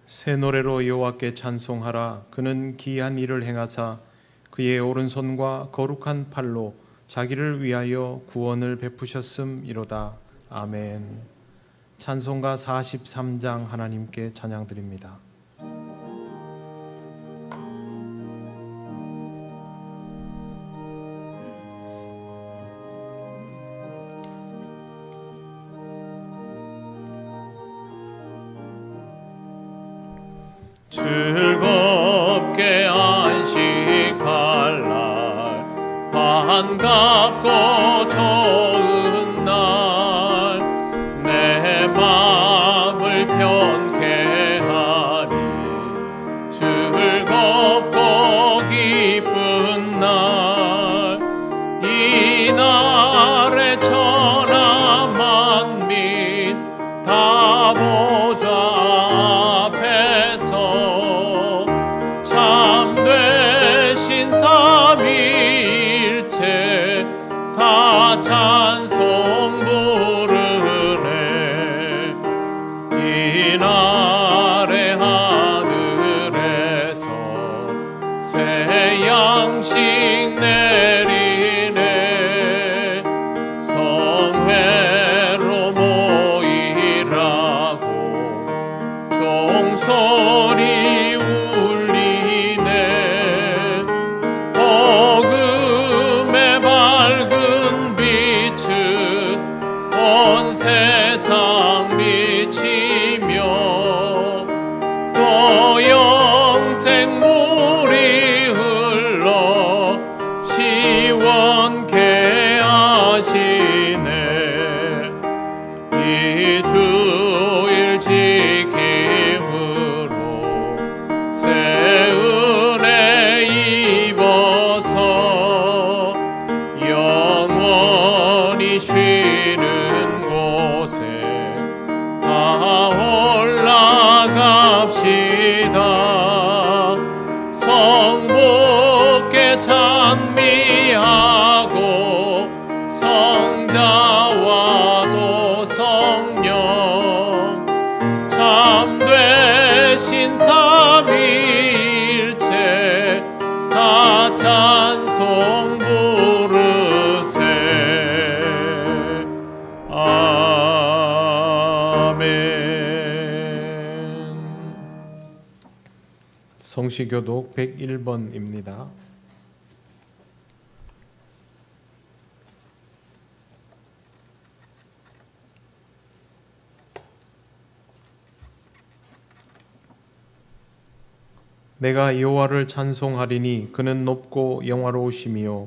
새 노래로 여호와께 찬송하라. 그는 기이한 일을 행하사 그의 오른손과 거룩한 팔로 자기를 위하여 구원을 베푸셨음이로다. 아멘. 찬송가 43장 하나님께 찬양드립니다. 즐겁게 안식할 날, 반갑고 좋은 날, 내 마음을 편케 하니 즐겁고 기쁜 날, 이 날에 천하 만민 다 보좌 참되신 삼위일체 다 찬송 부르네. 이날의 하늘에서 새 양식 내리네. 성회로 모이라고 종소리 세상 비치며 또 영생 물이 흘러 시원케 하시네. 이 주일 지킴으로 새 은혜 입어서 영원히 쉬는 올라갑시다. 성부께 찬미하고 성자와도 성령 참되신 삼위일체 다 찬송 부르세. 성시교독 101번입니다. 내가 여호와를 찬송하리니 그는 높고 영화로우시며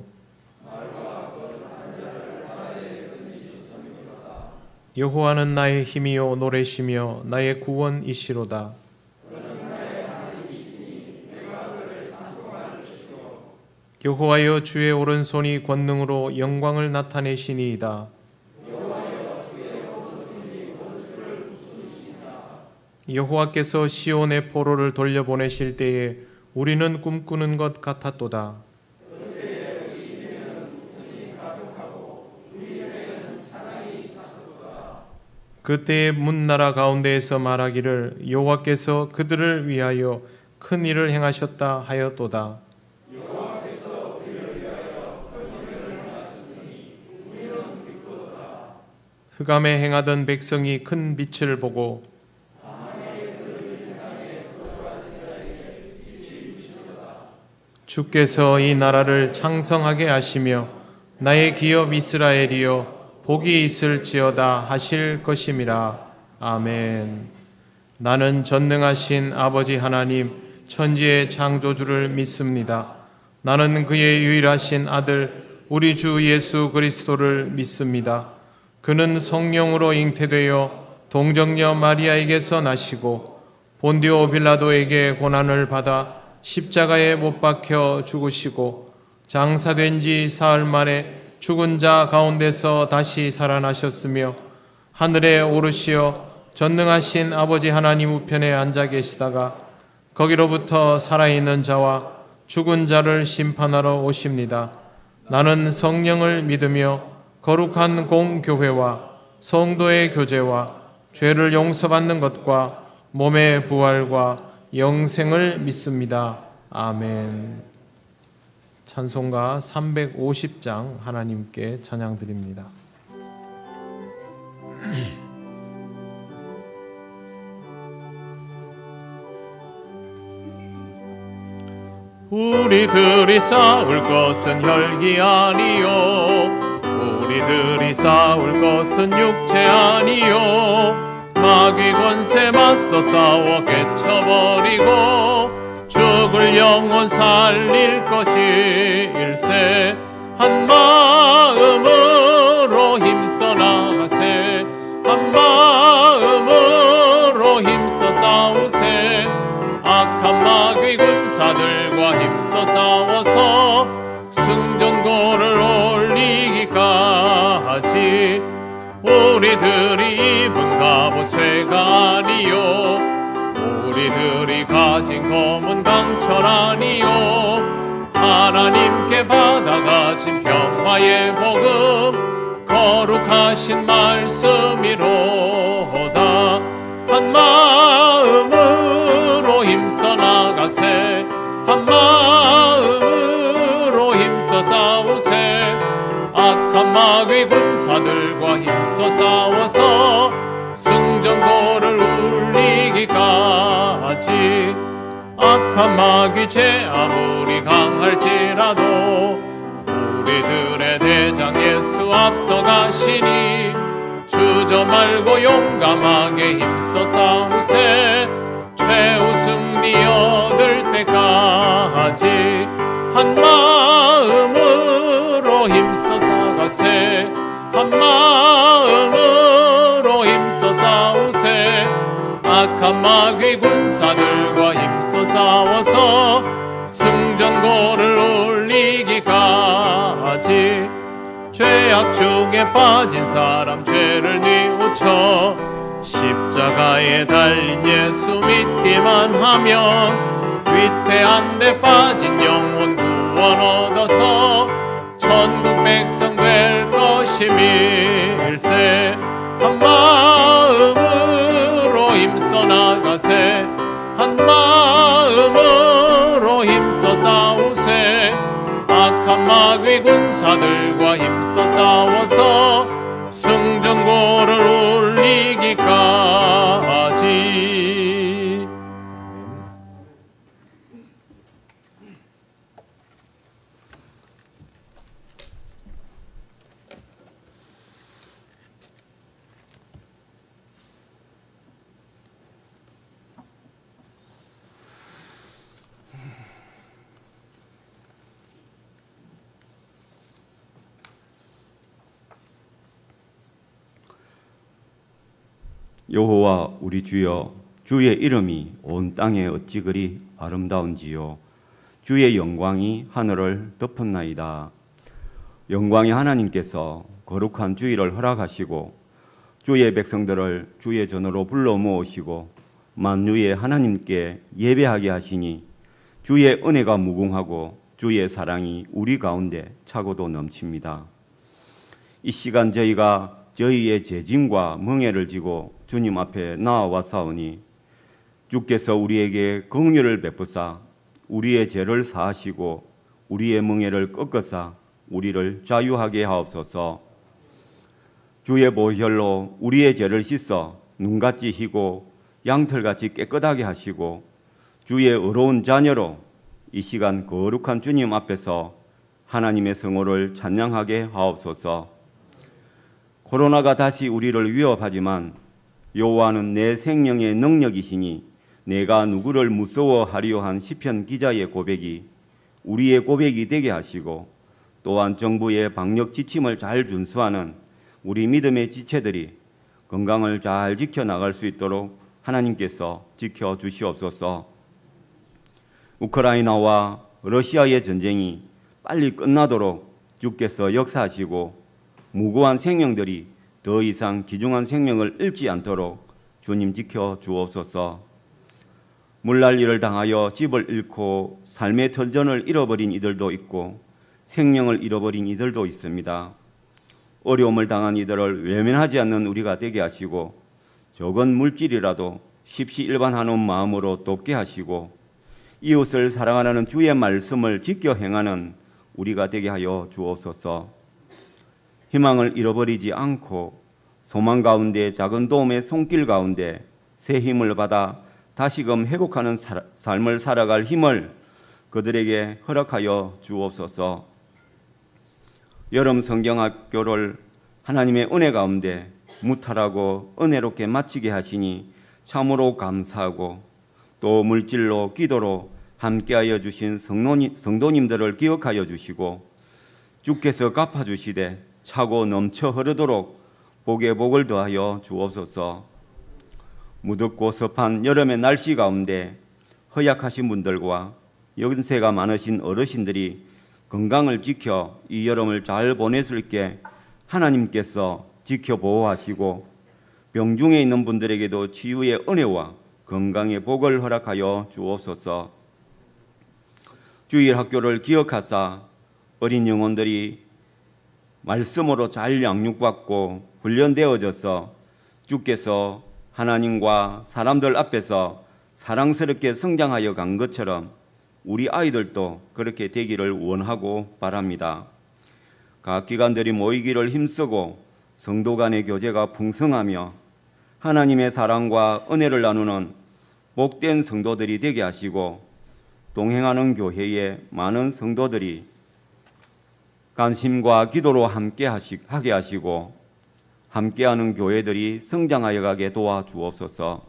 여호와는 나의 힘이요 노래시며 나의 구원이시로다. 여호와여, 주의 오른손이 권능으로 영광을 나타내시니이다. 여호와께서 시온의 포로를 돌려보내실 때에 우리는 꿈꾸는 것 같았도다. 그때의 문나라 가운데에서 말하기를 여호와께서 그들을 위하여 큰 일을 행하셨다 하였도다. 흑암에 행하던 백성이 큰 빛을 보고 주께서 이 나라를 창성하게 하시며 나의 기업 이스라엘이여 복이 있을지어다 하실 것임이라. 아멘. 나는 전능하신 아버지 하나님 천지의 창조주를 믿습니다. 나는 그의 유일하신 아들 우리 주 예수 그리스도를 믿습니다. 그는 성령으로 잉태되어 동정녀 마리아에게서 나시고 본디오 빌라도에게 고난을 받아 십자가에 못 박혀 죽으시고 장사된 지 사흘 만에 죽은 자 가운데서 다시 살아나셨으며 하늘에 오르시어 전능하신 아버지 하나님 우편에 앉아 계시다가 거기로부터 살아있는 자와 죽은 자를 심판하러 오십니다. 나는 성령을 믿으며 거룩한 공교회와 성도의 교제와 죄를 용서받는 것과 몸의 부활과 영생을 믿습니다. 아멘. 찬송가 350장 하나님께 찬양드립니다. 우리들이 싸울 것은 혈기 아니요, 우리들이 싸울 것은 육체 아니요, 마귀 권세 맞서 싸워 깨쳐버리고 죽을 영혼 살릴 것일세. 한 마음으로 힘써 나가세, 한 마음으로 힘써 싸우세. 악한 마귀 군사들과 힘써 싸워서 승전고를 올리기까지. 우리들이 입은 갑옷쇠가 아니요, 우리들이 가진 검은 강철 아니요, 하나님께 받아가진 평화의 복음 거룩하신 말씀이로다. 한 마음으로 힘써 나가세, 한 마음으로 힘써 싸우세. 악한 마귀 군사들과 힘써 싸워서 승전고를 울리기까지. 악한 마귀 죄 아무리 강할지라도 우리들의 대장 예수 앞서가시니 주저 말고 용감하게 힘써 싸우세. 최후 승리 얻을 때까지 한 마음으로 힘써 싸가세, 한 마음으로 힘써 싸우세. 악한 마귀 군사들과 힘써 싸워서 승전고를 올리기까지. 죄악 중에 빠진 사람 죄를 뉘우쳐 십자가에 달린 예수 믿기만 하면 위태한 데 빠진 영혼 구원 얻어서 천국 백성 될 것임일세. 한 마음으로 힘써 나가세, 한 마음으로 힘써 싸우세. 악한 마귀 군사들과 힘써 싸워서 승전고를 올리기까지. 여호와 우리 주여, 주의 이름이 온 땅에 어찌 그리 아름다운지요. 주의 영광이 하늘을 덮었나이다. 영광의 하나님께서 거룩한 주일을 허락하시고 주의 백성들을 주의 전으로 불러 모으시고 만유의 하나님께 예배하게 하시니 주의 은혜가 무궁하고 주의 사랑이 우리 가운데 차고도 넘칩니다. 이 시간 저희가 저희의 죄짐과 멍에를 지고 주님 앞에 나아왔사오니 주께서 우리에게 긍휼을 베푸사 우리의 죄를 사하시고 우리의 멍에를 꺾으사 우리를 자유하게 하옵소서. 주의 보혈로 우리의 죄를 씻어 눈같이 희고 양털같이 깨끗하게 하시고 주의 의로운 자녀로 이 시간 거룩한 주님 앞에서 하나님의 성호를 찬양하게 하옵소서. 코로나가 다시 우리를 위협하지만 여호와는 내 생명의 능력이시니 내가 누구를 무서워하리요 한 시편 기자의 고백이 우리의 고백이 되게 하시고 또한 정부의 방역 지침을 잘 준수하는 우리 믿음의 지체들이 건강을 잘 지켜나갈 수 있도록 하나님께서 지켜주시옵소서. 우크라이나와 러시아의 전쟁이 빨리 끝나도록 주께서 역사하시고 무고한 생명들이 더 이상 귀중한 생명을 잃지 않도록 주님 지켜주옵소서. 물난리를 당하여 집을 잃고 삶의 터전을 잃어버린 이들도 있고 생명을 잃어버린 이들도 있습니다. 어려움을 당한 이들을 외면하지 않는 우리가 되게 하시고 적은 물질이라도 십시일반하는 마음으로 돕게 하시고 이웃을 사랑하는 주의 말씀을 지켜 행하는 우리가 되게 하여 주옵소서. 희망을 잃어버리지 않고 소망 가운데 작은 도움의 손길 가운데 새 힘을 받아 다시금 회복하는 삶을 살아갈 힘을 그들에게 허락하여 주옵소서. 여름 성경학교를 하나님의 은혜 가운데 무탈하고 은혜롭게 마치게 하시니 참으로 감사하고 또 물질로 기도로 함께하여 주신 성도님들을 기억하여 주시고 주께서 갚아주시되 차고 넘쳐 흐르도록 복에 복을 더하여 주옵소서. 무덥고 습한 여름의 날씨 가운데 허약하신 분들과 연세가 많으신 어르신들이 건강을 지켜 이 여름을 잘 보낼 수 있게 하나님께서 지켜 보호하시고 병중에 있는 분들에게도 치유의 은혜와 건강의 복을 허락하여 주옵소서. 주일 학교를 기억하사 어린 영혼들이 말씀으로 잘 양육받고 훈련되어져서 주께서 하나님과 사람들 앞에서 사랑스럽게 성장하여 간 것처럼 우리 아이들도 그렇게 되기를 원하고 바랍니다. 각 기관들이 모이기를 힘쓰고 성도 간의 교제가 풍성하며 하나님의 사랑과 은혜를 나누는 복된 성도들이 되게 하시고 동행하는 교회에 많은 성도들이 관심과 기도로 하게 하시고 함께하는 교회들이 성장하여 가게 도와주옵소서.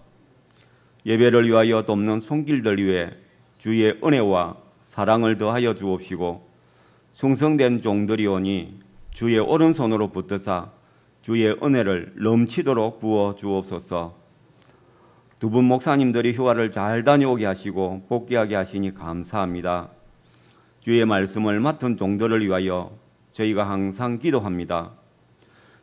예배를 위하여 돕는 손길들 위해 주의 은혜와 사랑을 더하여 주옵시고 충성된 종들이 오니 주의 오른손으로 붙드사 주의 은혜를 넘치도록 부어 주옵소서. 두 분 목사님들이 휴가를 잘 다녀오게 하시고 복귀하게 하시니 감사합니다. 주의 말씀을 맡은 종들을 위하여 저희가 항상 기도합니다.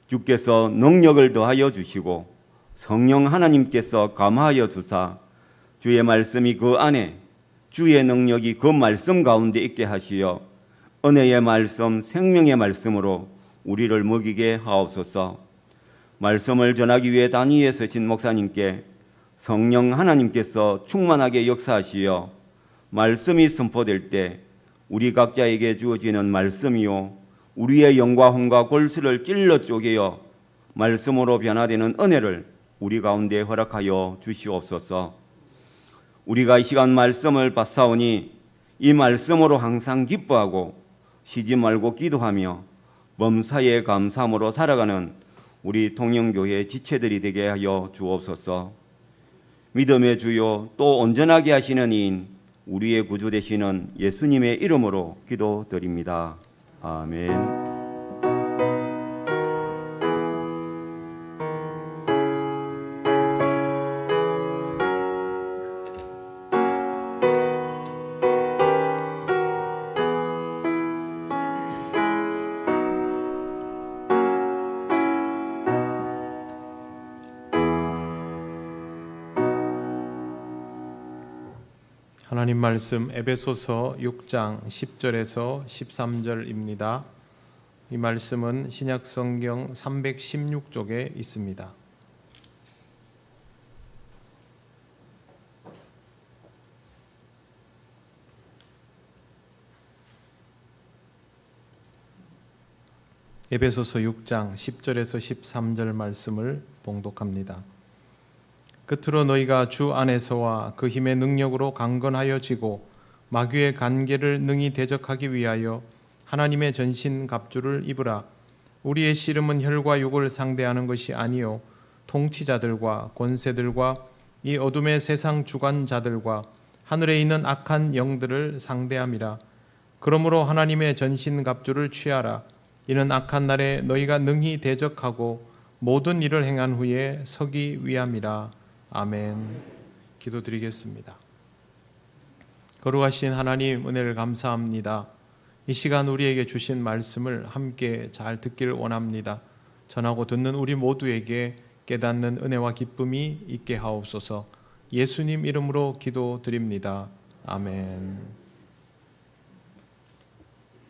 주께서 능력을 더하여 주시고 성령 하나님께서 감화하여 주사 주의 말씀이 그 안에 주의 능력이 그 말씀 가운데 있게 하시어 은혜의 말씀, 생명의 말씀으로 우리를 먹이게 하옵소서. 말씀을 전하기 위해 단위에 서신 목사님께 성령 하나님께서 충만하게 역사하시어 말씀이 선포될 때 우리 각자에게 주어지는 말씀이요 우리의 영과 골수를 찔러 쪼개어 말씀으로 변화되는 은혜를 우리 가운데 허락하여 주시옵소서. 우리가 이 시간 말씀을 받사오니 이 말씀으로 항상 기뻐하고 쉬지 말고 기도하며 범사에 감사함으로 살아가는 우리 통영교회 지체들이 되게 하여 주옵소서. 믿음의 주요 또 온전하게 하시는 이인 우리의 구주 되시는 예수님의 이름으로 기도드립니다. 아멘. 하나님 말씀 에베소서 6장 10절에서 13절입니다. 이 말씀은 신약성경 316쪽에 있습니다. 에베소서 6장 10절에서 13절 말씀을 봉독합니다. 끝으로 너희가 주 안에서와 그 힘의 능력으로 강건하여 지고 마귀의 간계를 능히 대적하기 위하여 하나님의 전신 갑주를 입으라. 우리의 씨름은 혈과 육을 상대하는 것이 아니요 통치자들과 권세들과 이 어둠의 세상 주관자들과 하늘에 있는 악한 영들을 상대함이라. 그러므로 하나님의 전신 갑주를 취하라. 이는 악한 날에 너희가 능히 대적하고 모든 일을 행한 후에 서기 위함이라. 아멘. 기도드리겠습니다. 거룩하신 하나님 은혜를 감사합니다. 이 시간 우리에게 주신 말씀을 함께 잘 듣기를 원합니다. 전하고 듣는 우리 모두에게 깨닫는 은혜와 기쁨이 있게 하옵소서. 예수님 이름으로 기도드립니다. 아멘.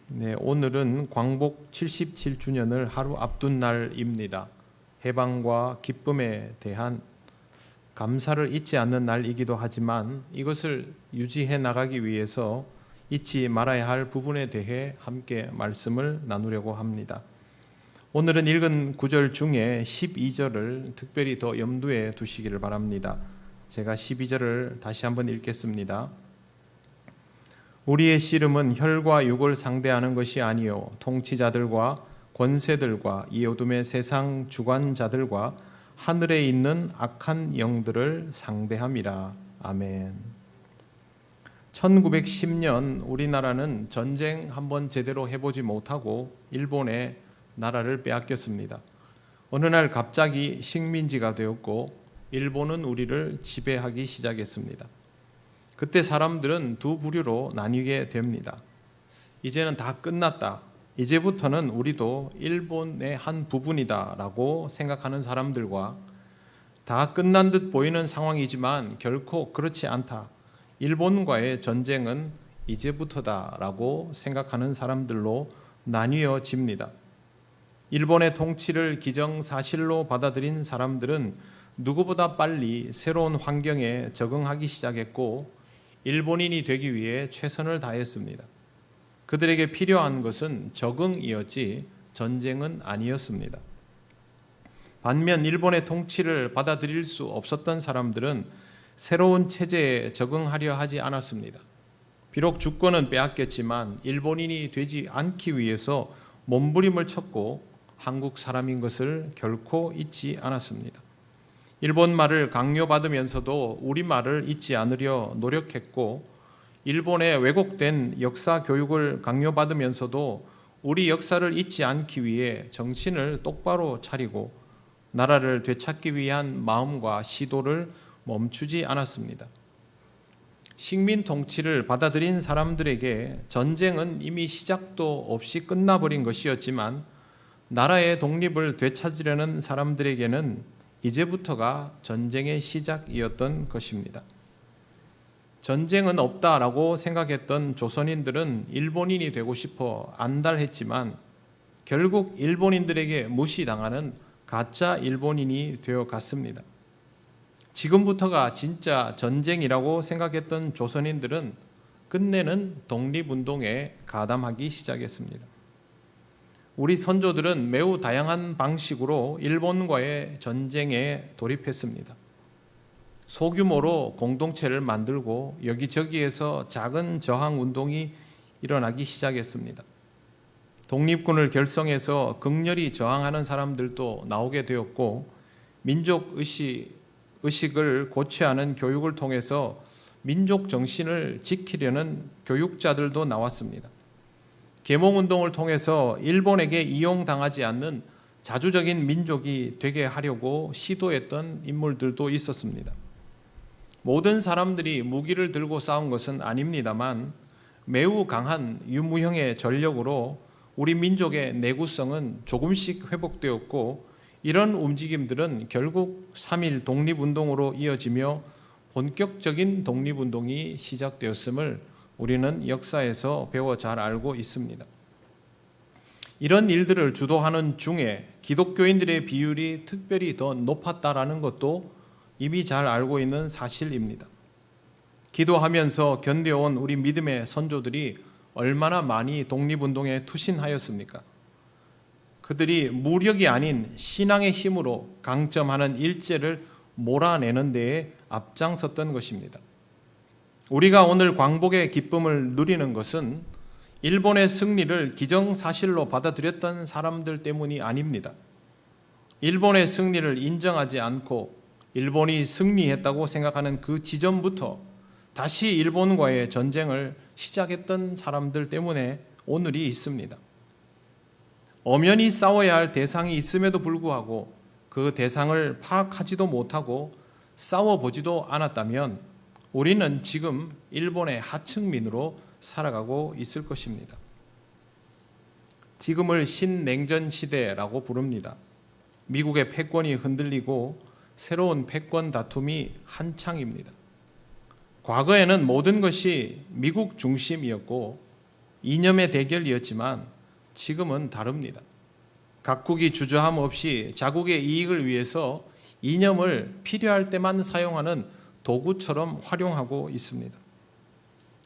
네, 오늘은 광복 77주년을 하루 앞둔 날입니다. 해방과 기쁨에 대한 감사를 잊지 않는 날이기도 하지만 이것을 유지해 나가기 위해서 잊지 말아야 할 부분에 대해 함께 말씀을 나누려고 합니다. 오늘은 읽은 구절 중에 12절을 특별히 더 염두에 두시기를 바랍니다. 제가 12절을 다시 한번 읽겠습니다. 우리의 씨름은 혈과 육을 상대하는 것이 아니요 통치자들과 권세들과 이 어둠의 세상 주관자들과 하늘에 있는 악한 영들을 상대함이라. 아멘. 1910년 우리나라는 전쟁 한번 제대로 해보지 못하고 일본에 나라를 빼앗겼습니다. 어느 날 갑자기 식민지가 되었고 일본은 우리를 지배하기 시작했습니다. 그때 사람들은 두 부류로 나뉘게 됩니다. 이제는 다 끝났다. 이제부터는 우리도 일본의 한 부분이다 라고 생각하는 사람들과 다 끝난 듯 보이는 상황이지만 결코 그렇지 않다. 일본과의 전쟁은 이제부터다 라고 생각하는 사람들로 나뉘어집니다. 일본의 통치를 기정사실로 받아들인 사람들은 누구보다 빨리 새로운 환경에 적응하기 시작했고 일본인이 되기 위해 최선을 다했습니다. 그들에게 필요한 것은 적응이었지 전쟁은 아니었습니다. 반면 일본의 통치를 받아들일 수 없었던 사람들은 새로운 체제에 적응하려 하지 않았습니다. 비록 주권은 빼앗겼지만 일본인이 되지 않기 위해서 몸부림을 쳤고 한국 사람인 것을 결코 잊지 않았습니다. 일본 말을 강요받으면서도 우리 말을 잊지 않으려 노력했고 일본의 왜곡된 역사 교육을 강요받으면서도 우리 역사를 잊지 않기 위해 정신을 똑바로 차리고 나라를 되찾기 위한 마음과 시도를 멈추지 않았습니다. 식민 통치를 받아들인 사람들에게 전쟁은 이미 시작도 없이 끝나버린 것이었지만 나라의 독립을 되찾으려는 사람들에게는 이제부터가 전쟁의 시작이었던 것입니다. 전쟁은 없다라고 생각했던 조선인들은 일본인이 되고 싶어 안달했지만 결국 일본인들에게 무시당하는 가짜 일본인이 되어 갔습니다. 지금부터가 진짜 전쟁이라고 생각했던 조선인들은 끝내는 독립운동에 가담하기 시작했습니다. 우리 선조들은 매우 다양한 방식으로 일본과의 전쟁에 돌입했습니다. 소규모로 공동체를 만들고 여기저기에서 작은 저항 운동이 일어나기 시작했습니다. 독립군을 결성해서 극렬히 저항하는 사람들도 나오게 되었고 민족 의식을 고취하는 교육을 통해서 민족 정신을 지키려는 교육자들도 나왔습니다. 계몽운동을 통해서 일본에게 이용당하지 않는 자주적인 민족이 되게 하려고 시도했던 인물들도 있었습니다. 모든 사람들이 무기를 들고 싸운 것은 아닙니다만 매우 강한 유무형의 전력으로 우리 민족의 내구성은 조금씩 회복되었고 이런 움직임들은 결국 3.1 독립운동으로 이어지며 본격적인 독립운동이 시작되었음을 우리는 역사에서 배워 잘 알고 있습니다. 이런 일들을 주도하는 중에 기독교인들의 비율이 특별히 더 높았다라는 것도 이미 잘 알고 있는 사실입니다. 기도하면서 견뎌온 우리 믿음의 선조들이 얼마나 많이 독립운동에 투신하였습니까? 그들이 무력이 아닌 신앙의 힘으로 강점하는 일제를 몰아내는 데에 앞장섰던 것입니다. 우리가 오늘 광복의 기쁨을 누리는 것은 일본의 승리를 기정사실로 받아들였던 사람들 때문이 아닙니다. 일본의 승리를 인정하지 않고 일본이 승리했다고 생각하는 그 지점부터 다시 일본과의 전쟁을 시작했던 사람들 때문에 오늘이 있습니다. 엄연히 싸워야 할 대상이 있음에도 불구하고 그 대상을 파악하지도 못하고 싸워보지도 않았다면 우리는 지금 일본의 하층민으로 살아가고 있을 것입니다. 지금을 신냉전 시대라고 부릅니다. 미국의 패권이 흔들리고 새로운 패권 다툼이 한창입니다. 과거에는 모든 것이 미국 중심이었고 이념의 대결이었지만 지금은 다릅니다. 각국이 주저함 없이 자국의 이익을 위해서 이념을 필요할 때만 사용하는 도구처럼 활용하고 있습니다.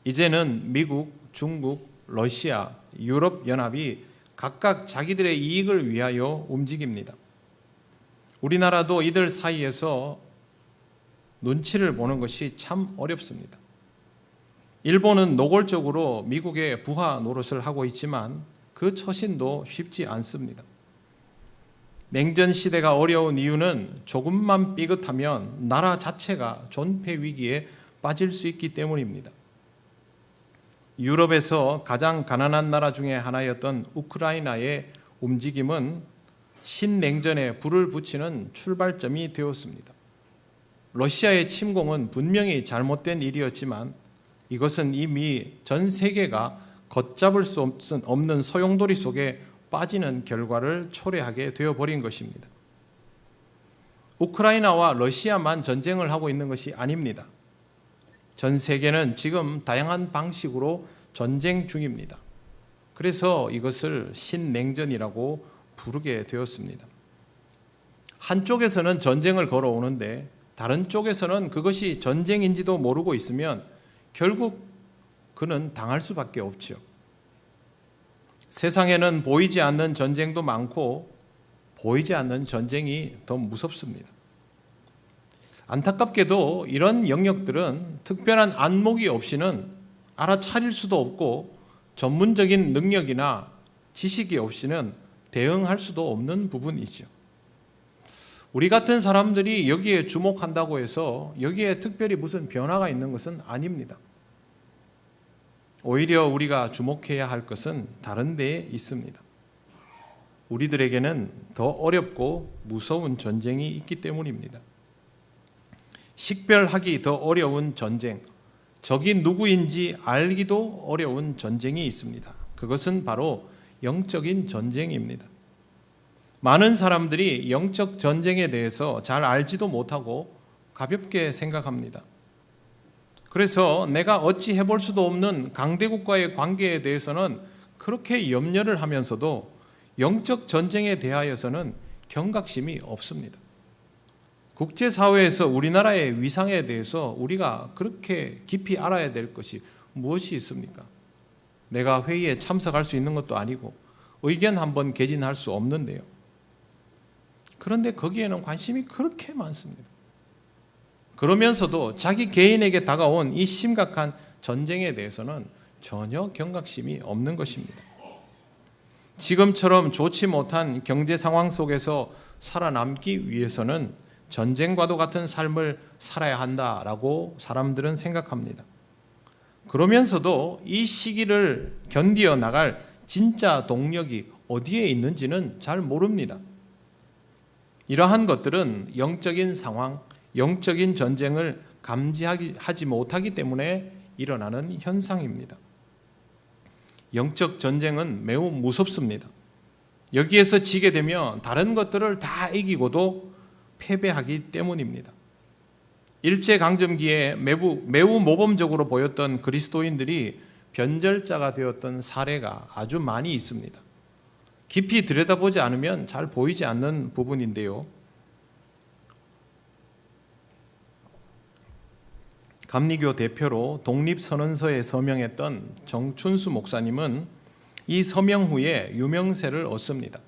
이제는 미국, 중국, 러시아, 유럽연합이 각각 자기들의 이익을 위하여 움직입니다. 우리나라도 이들 사이에서 눈치를 보는 것이 참 어렵습니다. 일본은 노골적으로 미국의 부하 노릇을 하고 있지만 그 처신도 쉽지 않습니다. 냉전 시대가 어려운 이유는 조금만 삐끗하면 나라 자체가 존폐 위기에 빠질 수 있기 때문입니다. 유럽에서 가장 가난한 나라 중에 하나였던 우크라이나의 움직임은 신냉전에 불을 붙이는 출발점이 되었습니다. 러시아의 침공은 분명히 잘못된 일이었지만 이것은 이미 전 세계가 걷잡을 수 없는 소용돌이 속에 빠지는 결과를 초래하게 되어버린 것입니다. 우크라이나와 러시아만 전쟁을 하고 있는 것이 아닙니다. 전 세계는 지금 다양한 방식으로 전쟁 중입니다. 그래서 이것을 신냉전이라고 부르게 되었습니다. 한쪽에서는 전쟁을 걸어오는데 다른 쪽에서는 그것이 전쟁인지도 모르고 있으면 결국 그는 당할 수밖에 없죠. 세상에는 보이지 않는 전쟁도 많고 보이지 않는 전쟁이 더 무섭습니다. 안타깝게도 이런 영역들은 특별한 안목이 없이는 알아차릴 수도 없고 전문적인 능력이나 지식이 없이는 대응할 수도 없는 부분이죠. 우리 같은 사람들이 여기에 주목한다고 해서 여기에 특별히 무슨 변화가 있는 것은 아닙니다. 오히려 우리가 주목해야 할 것은 다른 데에 있습니다. 우리들에게는 더 어렵고 무서운 전쟁이 있기 때문입니다. 식별하기 더 어려운 전쟁, 적이 누구인지 알기도 어려운 전쟁이 있습니다. 그것은 바로 영적인 전쟁입니다. 많은 사람들이 영적 전쟁에 대해서 잘 알지도 못하고 가볍게 생각합니다. 그래서 내가 어찌 해볼 수도 없는 강대국과의 관계에 대해서는 그렇게 염려를 하면서도 영적 전쟁에 대하여서는 경각심이 없습니다. 국제사회에서 우리나라의 위상에 대해서 우리가 그렇게 깊이 알아야 될 것이 무엇이 있습니까? 내가 회의에 참석할 수 있는 것도 아니고 의견 한번 개진할 수 없는데요. 그런데 거기에는 관심이 그렇게 많습니다. 그러면서도 자기 개인에게 다가온 이 심각한 전쟁에 대해서는 전혀 경각심이 없는 것입니다. 지금처럼 좋지 못한 경제 상황 속에서 살아남기 위해서는 전쟁과도 같은 삶을 살아야 한다라고 사람들은 생각합니다. 그러면서도 이 시기를 견디어 나갈 진짜 동력이 어디에 있는지는 잘 모릅니다. 이러한 것들은 영적인 상황, 영적인 전쟁을 감지하지 못하기 때문에 일어나는 현상입니다. 영적 전쟁은 매우 무섭습니다. 여기에서 지게 되면 다른 것들을 다 이기고도 패배하기 때문입니다. 일제강점기에 매우 모범적으로 보였던 그리스도인들이 변절자가 되었던 사례가 아주 많이 있습니다. 깊이 들여다보지 않으면 잘 보이지 않는 부분인데요. 감리교 대표로 독립선언서에 서명했던 정춘수 목사님은 이 서명 후에 유명세를 얻습니다.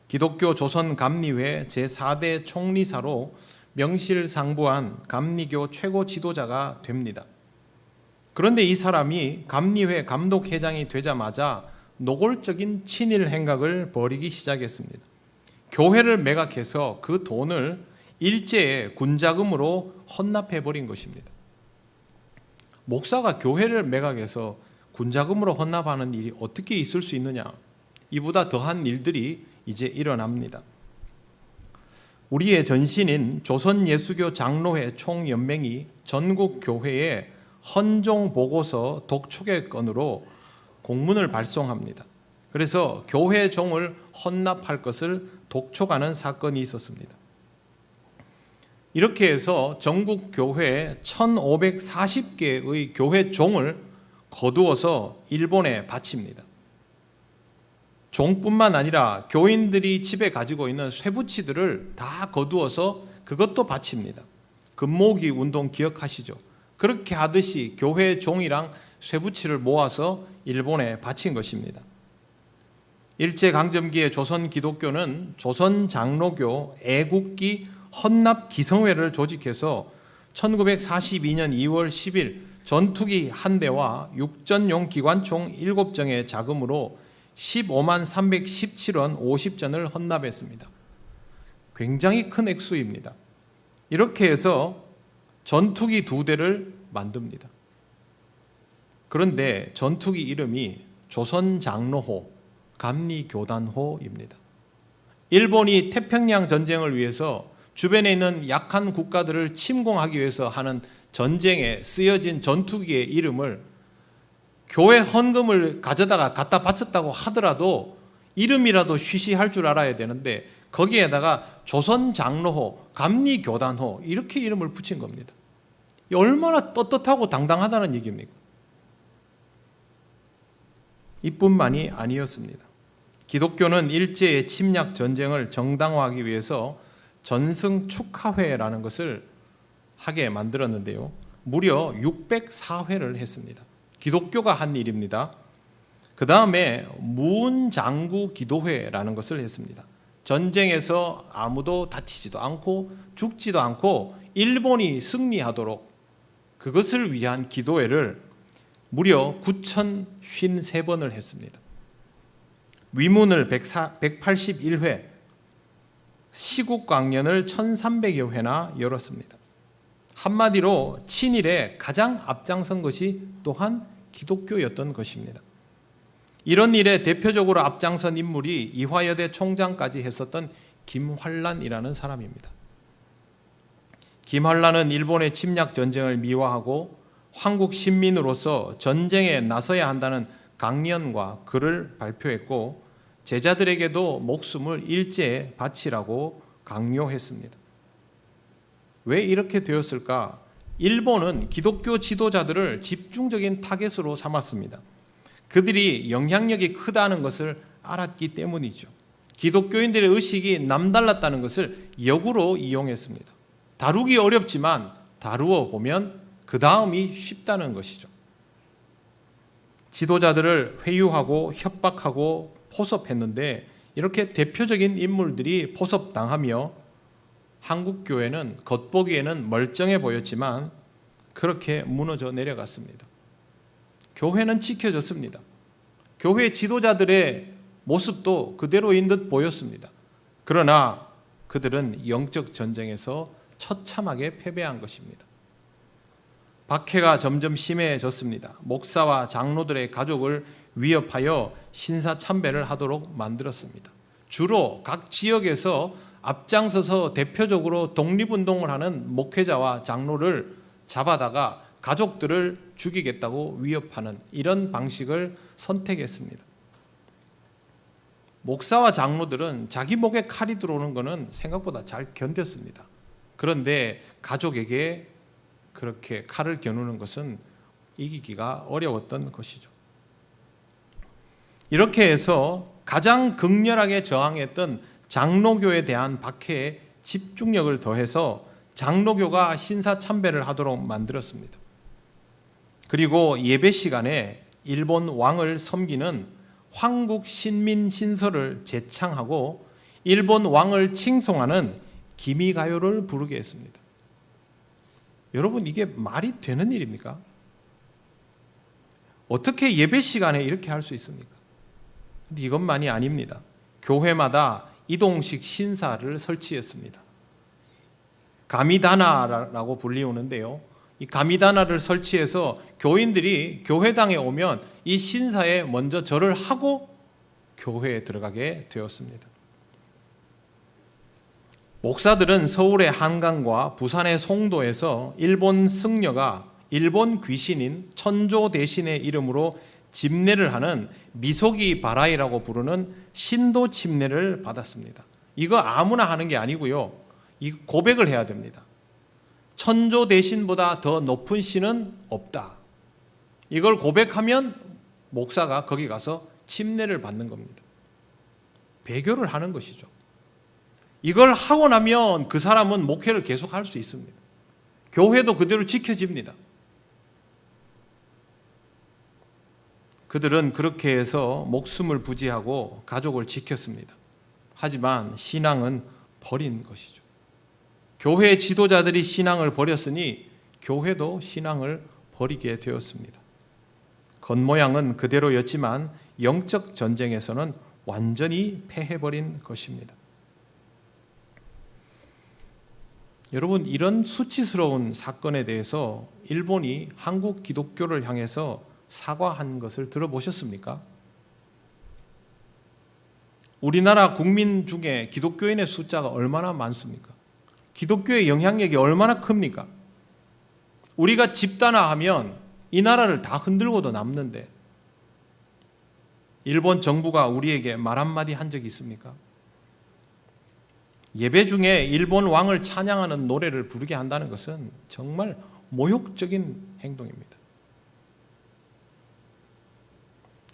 기독교 조선감리회 제4대 총리사로 명실상부한 감리교 최고 지도자가 됩니다. 그런데 이 사람이 감리회 감독회장이 되자마자 노골적인 친일 행각을 벌이기 시작했습니다. 교회를 매각해서 그 돈을 일제의 군자금으로 헌납해버린 것입니다. 목사가 교회를 매각해서 군자금으로 헌납하는 일이 어떻게 있을 수 있느냐? 이보다 더한 일들이 이제 일어납니다. 우리의 전신인 조선예수교 장로회 총연맹이 전국 교회에 헌종보고서 독촉의 건으로 공문을 발송합니다. 그래서 교회 종을 헌납할 것을 독촉하는 사건이 있었습니다. 이렇게 해서 전국 교회 1540개의 교회 종을 거두어서 일본에 바칩니다. 종뿐만 아니라 교인들이 집에 가지고 있는 쇠붙이들을 다 거두어서 그것도 바칩니다. 금모으기 운동 기억하시죠? 그렇게 하듯이 교회 종이랑 쇠붙이를 모아서 일본에 바친 것입니다. 일제강점기의 조선 기독교는 조선 장로교 애국기 헌납기성회를 조직해서 1942년 2월 10일 전투기 한 대와 육전용 기관총 7정의 자금으로 15만 317원 50전을 헌납했습니다. 굉장히 큰 액수입니다. 이렇게 해서 전투기 2대를 만듭니다. 그런데 전투기 이름이 조선장로호, 감리교단호입니다. 일본이 태평양 전쟁을 위해서 주변에 있는 약한 국가들을 침공하기 위해서 하는 전쟁에 쓰여진 전투기의 이름을 교회 헌금을 가져다가 갖다 바쳤다고 하더라도 이름이라도 쉬쉬할 줄 알아야 되는데 거기에다가 조선장로호, 감리교단호 이렇게 이름을 붙인 겁니다. 얼마나 떳떳하고 당당하다는 얘기입니까? 이뿐만이 아니었습니다. 기독교는 일제의 침략 전쟁을 정당화하기 위해서 전승 축하회라는 것을 하게 만들었는데요. 무려 604회를 했습니다. 기독교가 한 일입니다. 그 다음에 무은장구 기도회라는 것을 했습니다. 전쟁에서 아무도 다치지도 않고 죽지도 않고 일본이 승리하도록 그것을 위한 기도회를 무려 9,053번을 했습니다. 위문을 181회, 시국광년을 1,300여 회나 열었습니다. 한마디로 친일에 가장 앞장선 것이 또한 기독교였던 것입니다. 이런 일에 대표적으로 앞장선 인물이 이화여대 총장까지 했었던 김환란이라는 사람입니다. 김환란은 일본의 침략 전쟁을 미화하고 한국 신민으로서 전쟁에 나서야 한다는 강연과 글을 발표했고 제자들에게도 목숨을 일제에 바치라고 강요했습니다. 왜 이렇게 되었을까? 일본은 기독교 지도자들을 집중적인 타겟으로 삼았습니다. 그들이 영향력이 크다는 것을 알았기 때문이죠. 기독교인들의 의식이 남달랐다는 것을 역으로 이용했습니다. 다루기 어렵지만 다루어 보면 그 다음이 쉽다는 것이죠. 지도자들을 회유하고 협박하고 포섭했는데 이렇게 대표적인 인물들이 포섭당하며 한국교회는 겉보기에는 멀쩡해 보였지만 그렇게 무너져 내려갔습니다. 교회는 지켜졌습니다. 교회 지도자들의 모습도 그대로인 듯 보였습니다. 그러나 그들은 영적 전쟁에서 처참하게 패배한 것입니다. 박해가 점점 심해졌습니다. 목사와 장로들의 가족을 위협하여 신사참배를 하도록 만들었습니다. 주로 각 지역에서 앞장서서 대표적으로 독립운동을 하는 목회자와 장로를 잡아다가 가족들을 죽이겠다고 위협하는 이런 방식을 선택했습니다. 목사와 장로들은 자기 목에 칼이 들어오는 것은 생각보다 잘 견뎠습니다. 그런데 가족에게 그렇게 칼을 겨누는 것은 이기기가 어려웠던 것이죠. 이렇게 해서 가장 극렬하게 저항했던 장로교에 대한 박해에 집중력을 더해서 장로교가 신사참배를 하도록 만들었습니다. 그리고 예배 시간에 일본 왕을 섬기는 황국신민신서를 제창하고 일본 왕을 칭송하는 기미가요를 부르게 했습니다. 여러분, 이게 말이 되는 일입니까? 어떻게 예배 시간에 이렇게 할 수 있습니까? 근데 이것만이 아닙니다. 교회마다 이동식 신사를 설치했습니다. 가미다나라고 불리우는데요. 이 가미다나를 설치해서 교인들이 교회당에 오면 이 신사에 먼저 절을 하고 교회에 들어가게 되었습니다. 목사들은 서울의 한강과 부산의 송도에서 일본 승려가 일본 귀신인 천조 대신의 이름으로 집례를 하는 미소기 바라이라고 부르는 신도 침례를 받았습니다. 이거 아무나 하는 게 아니고요. 이 고백을 해야 됩니다. 천조 대신보다 더 높은 신은 없다. 이걸 고백하면 목사가 거기 가서 침례를 받는 겁니다. 배교를 하는 것이죠. 이걸 하고 나면 그 사람은 목회를 계속할 수 있습니다. 교회도 그대로 지켜집니다. 그들은 그렇게 해서 목숨을 부지하고 가족을 지켰습니다. 하지만 신앙은 버린 것이죠. 교회 지도자들이 신앙을 버렸으니 교회도 신앙을 버리게 되었습니다. 겉모양은 그대로였지만 영적 전쟁에서는 완전히 패해버린 것입니다. 여러분, 이런 수치스러운 사건에 대해서 일본이 한국 기독교를 향해서 사과한 것을 들어보셨습니까? 우리나라 국민 중에 기독교인의 숫자가 얼마나 많습니까? 기독교의 영향력이 얼마나 큽니까? 우리가 집단화하면 이 나라를 다 흔들고도 남는데 일본 정부가 우리에게 말 한마디 한 적이 있습니까? 예배 중에 일본 왕을 찬양하는 노래를 부르게 한다는 것은 정말 모욕적인 행동입니다.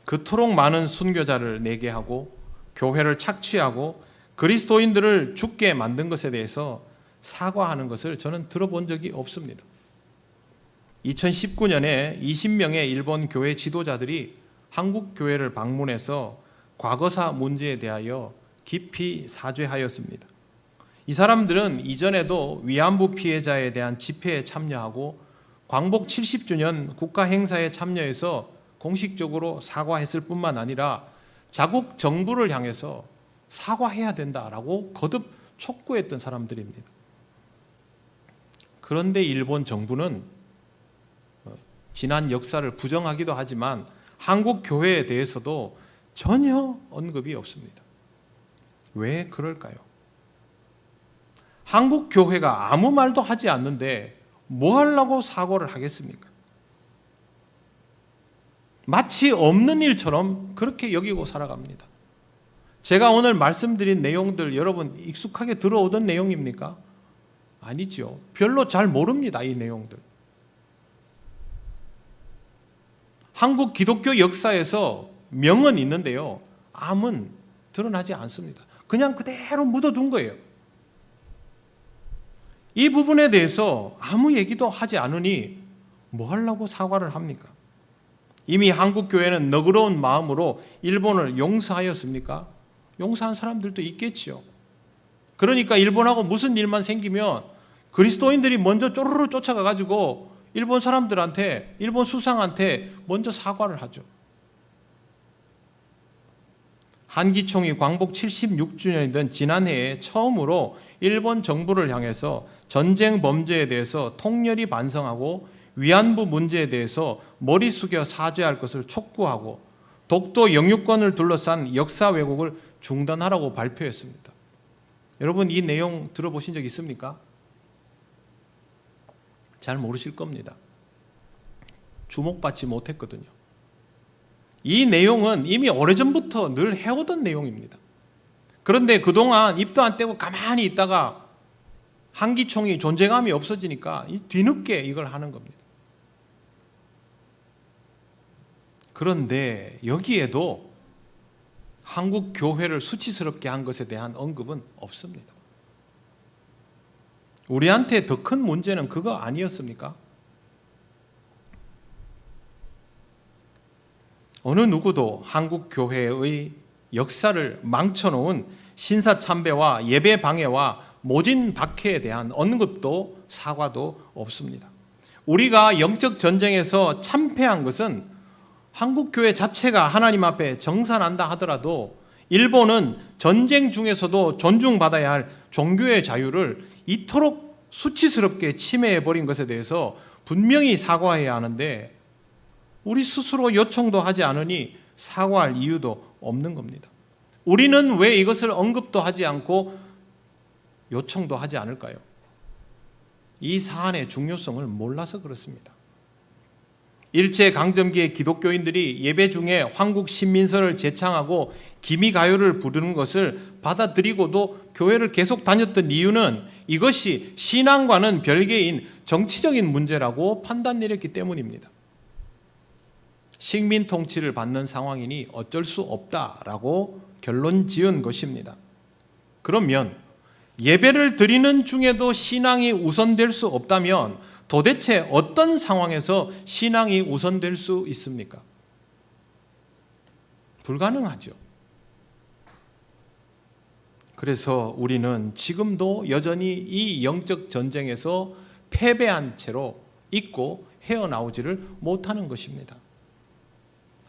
그토록 많은 순교자를 내게 하고 교회를 착취하고 그리스도인들을 죽게 만든 것에 대해서 사과하는 것을 저는 들어본 적이 없습니다. 2019년에 20명의 일본 교회 지도자들이 한국 교회를 방문해서 과거사 문제에 대하여 깊이 사죄하였습니다. 이 사람들은 이전에도 위안부 피해자에 대한 집회에 참여하고 광복 70주년 국가 행사에 참여해서 공식적으로 사과했을 뿐만 아니라 자국 정부를 향해서 사과해야 된다라고 거듭 촉구했던 사람들입니다. 그런데 일본 정부는 지난 역사를 부정하기도 하지만 한국 교회에 대해서도 전혀 언급이 없습니다. 왜 그럴까요? 한국 교회가 아무 말도 하지 않는데 뭐 하려고 사과를 하겠습니까? 마치 없는 일처럼 그렇게 여기고 살아갑니다. 제가 오늘 말씀드린 내용들 여러분 익숙하게 들어오던 내용입니까? 아니죠. 별로 잘 모릅니다. 이 내용들. 한국 기독교 역사에서 명은 있는데요. 암은 드러나지 않습니다. 그냥 그대로 묻어둔 거예요. 이 부분에 대해서 아무 얘기도 하지 않으니 뭐 하려고 사과를 합니까? 이미 한국 교회는 너그러운 마음으로 일본을 용서하였습니까? 용서한 사람들도 있겠지요. 그러니까 일본하고 무슨 일만 생기면 그리스도인들이 먼저 쪼르르 쫓아가가지고 일본 사람들한테, 일본 수상한테 먼저 사과를 하죠. 한기총이 광복 76주년이던 지난해에 처음으로 일본 정부를 향해서 전쟁 범죄에 대해서 통렬히 반성하고 위안부 문제에 대해서 머리 숙여 사죄할 것을 촉구하고 독도 영유권을 둘러싼 역사 왜곡을 중단하라고 발표했습니다. 여러분 이 내용 들어보신 적 있습니까? 잘 모르실 겁니다. 주목받지 못했거든요. 이 내용은 이미 오래전부터 늘 해오던 내용입니다. 그런데 그동안 입도 안 떼고 가만히 있다가 한기총이 존재감이 없어지니까 뒤늦게 이걸 하는 겁니다. 그런데 여기에도 한국 교회를 수치스럽게 한 것에 대한 언급은 없습니다. 우리한테 더 큰 문제는 그거 아니었습니까? 어느 누구도 한국 교회의 역사를 망쳐놓은 신사참배와 예배 방해와 모진 박해에 대한 언급도 사과도 없습니다. 우리가 영적 전쟁에서 참패한 것은 한국 교회 자체가 하나님 앞에 정산한다 하더라도 일본은 전쟁 중에서도 존중받아야 할 종교의 자유를 이토록 수치스럽게 침해해버린 것에 대해서 분명히 사과해야 하는데 우리 스스로 요청도 하지 않으니 사과할 이유도 없는 겁니다. 우리는 왜 이것을 언급도 하지 않고 요청도 하지 않을까요? 이 사안의 중요성을 몰라서 그렇습니다. 일제강점기의 기독교인들이 예배 중에 황국 신민설을 제창하고 기미가요를 부르는 것을 받아들이고도 교회를 계속 다녔던 이유는 이것이 신앙과는 별개인 정치적인 문제라고 판단 내렸기 때문입니다. 식민 통치를 받는 상황이니 어쩔 수 없다라고 결론 지은 것입니다. 그러면 예배를 드리는 중에도 신앙이 우선될 수 없다면 도대체 어떤 상황에서 신앙이 우선될 수 있습니까? 불가능하죠. 그래서 우리는 지금도 여전히 이 영적 전쟁에서 패배한 채로 있고 헤어나오지를 못하는 것입니다.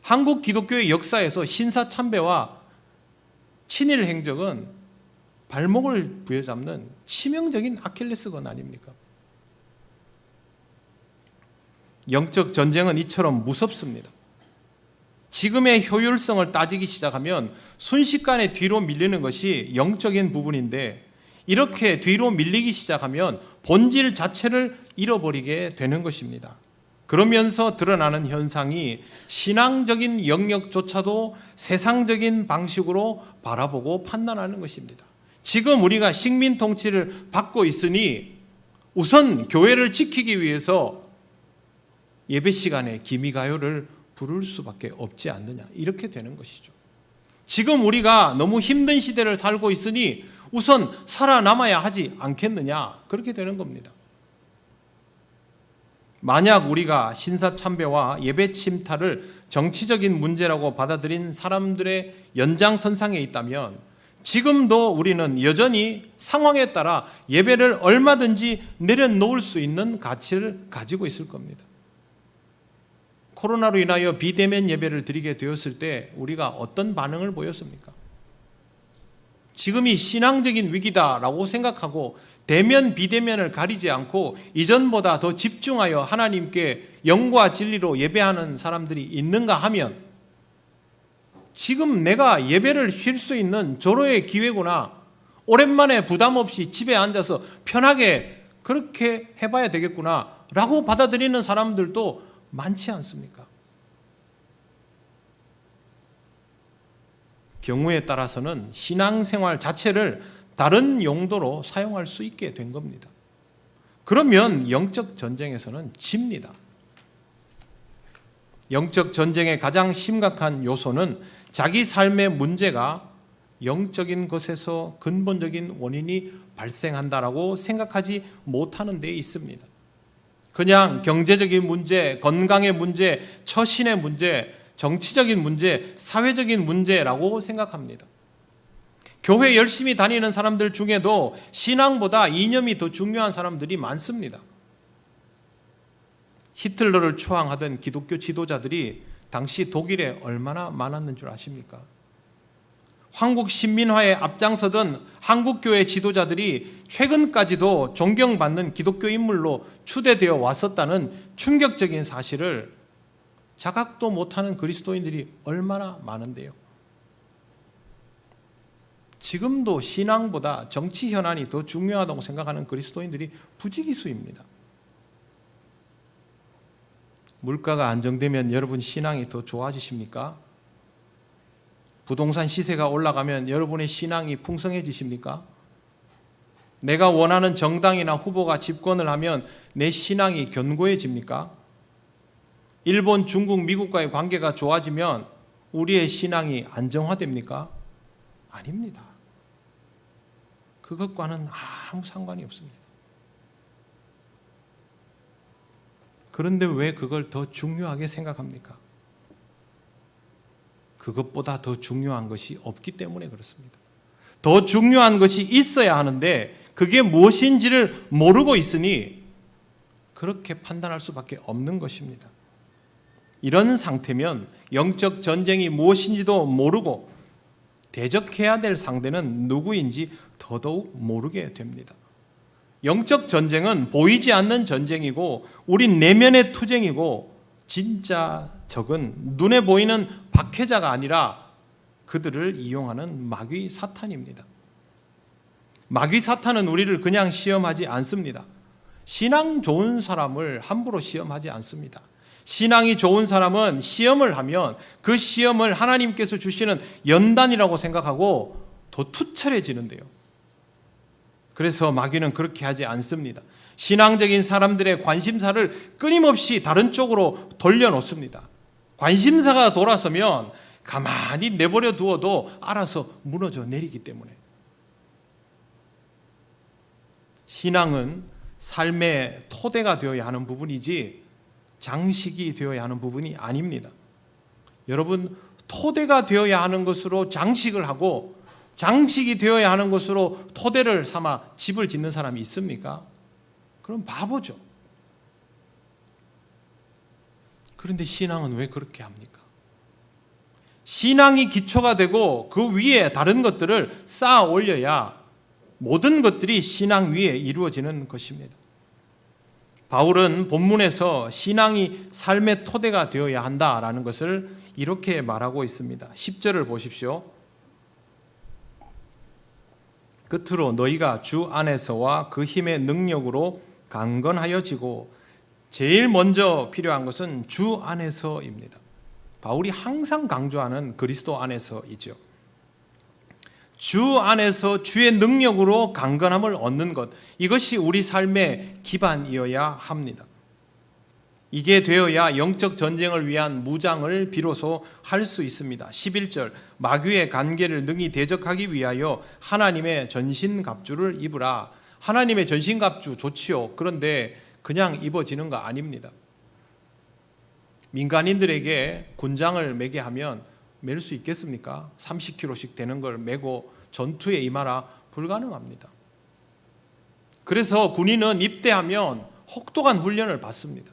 한국 기독교의 역사에서 신사참배와 친일 행적은 발목을 부여잡는 치명적인 아킬레스건 아닙니까? 영적 전쟁은 이처럼 무섭습니다. 지금의 효율성을 따지기 시작하면 순식간에 뒤로 밀리는 것이 영적인 부분인데, 이렇게 뒤로 밀리기 시작하면 본질 자체를 잃어버리게 되는 것입니다. 그러면서 드러나는 현상이 신앙적인 영역조차도 세상적인 방식으로 바라보고 판단하는 것입니다. 지금 우리가 식민 통치를 받고 있으니 우선 교회를 지키기 위해서 예배 시간에 기미가요를 부를 수밖에 없지 않느냐, 이렇게 되는 것이죠. 지금 우리가 너무 힘든 시대를 살고 있으니 우선 살아남아야 하지 않겠느냐, 그렇게 되는 겁니다. 만약 우리가 신사참배와 예배 침탈을 정치적인 문제라고 받아들인 사람들의 연장선상에 있다면 지금도 우리는 여전히 상황에 따라 예배를 얼마든지 내려놓을 수 있는 가치를 가지고 있을 겁니다. 코로나로 인하여 비대면 예배를 드리게 되었을 때 우리가 어떤 반응을 보였습니까? 지금이 신앙적인 위기다라고 생각하고 대면 비대면을 가리지 않고 이전보다 더 집중하여 하나님께 영과 진리로 예배하는 사람들이 있는가 하면, 지금 내가 예배를 쉴 수 있는 절호의 기회구나, 오랜만에 부담 없이 집에 앉아서 편하게 그렇게 해봐야 되겠구나 라고 받아들이는 사람들도 많지 않습니까? 경우에 따라서는 신앙생활 자체를 다른 용도로 사용할 수 있게 된 겁니다. 그러면 영적 전쟁에서는 집니다. 영적 전쟁의 가장 심각한 요소는 자기 삶의 문제가 영적인 것에서 근본적인 원인이 발생한다라고 생각하지 못하는 데 있습니다. 그냥 경제적인 문제, 건강의 문제, 처신의 문제, 정치적인 문제, 사회적인 문제라고 생각합니다. 교회 열심히 다니는 사람들 중에도 신앙보다 이념이 더 중요한 사람들이 많습니다. 히틀러를 추앙하던 기독교 지도자들이 당시 독일에 얼마나 많았는 줄 아십니까? 한국 신민화에 앞장서던 한국교회 지도자들이 최근까지도 존경받는 기독교 인물로 추대되어 왔었다는 충격적인 사실을 자각도 못하는 그리스도인들이 얼마나 많은데요. 지금도 신앙보다 정치 현안이 더 중요하다고 생각하는 그리스도인들이 부지기수입니다. 물가가 안정되면 여러분 신앙이 더 좋아지십니까? 부동산 시세가 올라가면 여러분의 신앙이 풍성해지십니까? 내가 원하는 정당이나 후보가 집권을 하면 내 신앙이 견고해집니까? 일본, 중국, 미국과의 관계가 좋아지면 우리의 신앙이 안정화됩니까? 아닙니다. 그것과는 아무 상관이 없습니다. 그런데 왜 그걸 더 중요하게 생각합니까? 그것보다 더 중요한 것이 없기 때문에 그렇습니다. 더 중요한 것이 있어야 하는데 그게 무엇인지를 모르고 있으니 그렇게 판단할 수밖에 없는 것입니다. 이런 상태면 영적 전쟁이 무엇인지도 모르고 대적해야 될 상대는 누구인지 더더욱 모르게 됩니다. 영적 전쟁은 보이지 않는 전쟁이고 우리 내면의 투쟁이고, 진짜 적은 눈에 보이는 박해자가 아니라 그들을 이용하는 마귀 사탄입니다. 마귀 사탄은 우리를 그냥 시험하지 않습니다. 신앙 좋은 사람을 함부로 시험하지 않습니다. 신앙이 좋은 사람은 시험을 하면 그 시험을 하나님께서 주시는 연단이라고 생각하고 더 투철해지는데요. 그래서 마귀는 그렇게 하지 않습니다. 신앙적인 사람들의 관심사를 끊임없이 다른 쪽으로 돌려놓습니다. 관심사가 돌아서면 가만히 내버려 두어도 알아서 무너져 내리기 때문에. 신앙은 삶의 토대가 되어야 하는 부분이지 장식이 되어야 하는 부분이 아닙니다. 여러분, 토대가 되어야 하는 것으로 장식을 하고 장식이 되어야 하는 것으로 토대를 삼아 집을 짓는 사람이 있습니까? 그럼 바보죠. 그런데 신앙은 왜 그렇게 합니까? 신앙이 기초가 되고 그 위에 다른 것들을 쌓아 올려야 모든 것들이 신앙 위에 이루어지는 것입니다. 바울은 본문에서 신앙이 삶의 토대가 되어야 한다라는 것을 이렇게 말하고 있습니다. 10절을 보십시오. 끝으로 너희가 주 안에서와 그 힘의 능력으로 강건하여지고, 제일 먼저 필요한 것은 주 안에서입니다. 바울이 항상 강조하는 그리스도 안에서이죠. 주 안에서 주의 능력으로 강건함을 얻는 것, 이것이 우리 삶의 기반이어야 합니다. 이게 되어야 영적 전쟁을 위한 무장을 비로소 할 수 있습니다. 11절, 마귀의 관계를 능히 대적하기 위하여 하나님의 전신갑주를 입으라. 하나님의 전신갑주 좋지요. 그런데 그냥 입어지는 거 아닙니다. 민간인들에게 군장을 매게 하면 맬 수 있겠습니까? 30kg씩 되는 걸 메고 전투에 임하라, 불가능합니다. 그래서 군인은 입대하면 혹독한 훈련을 받습니다.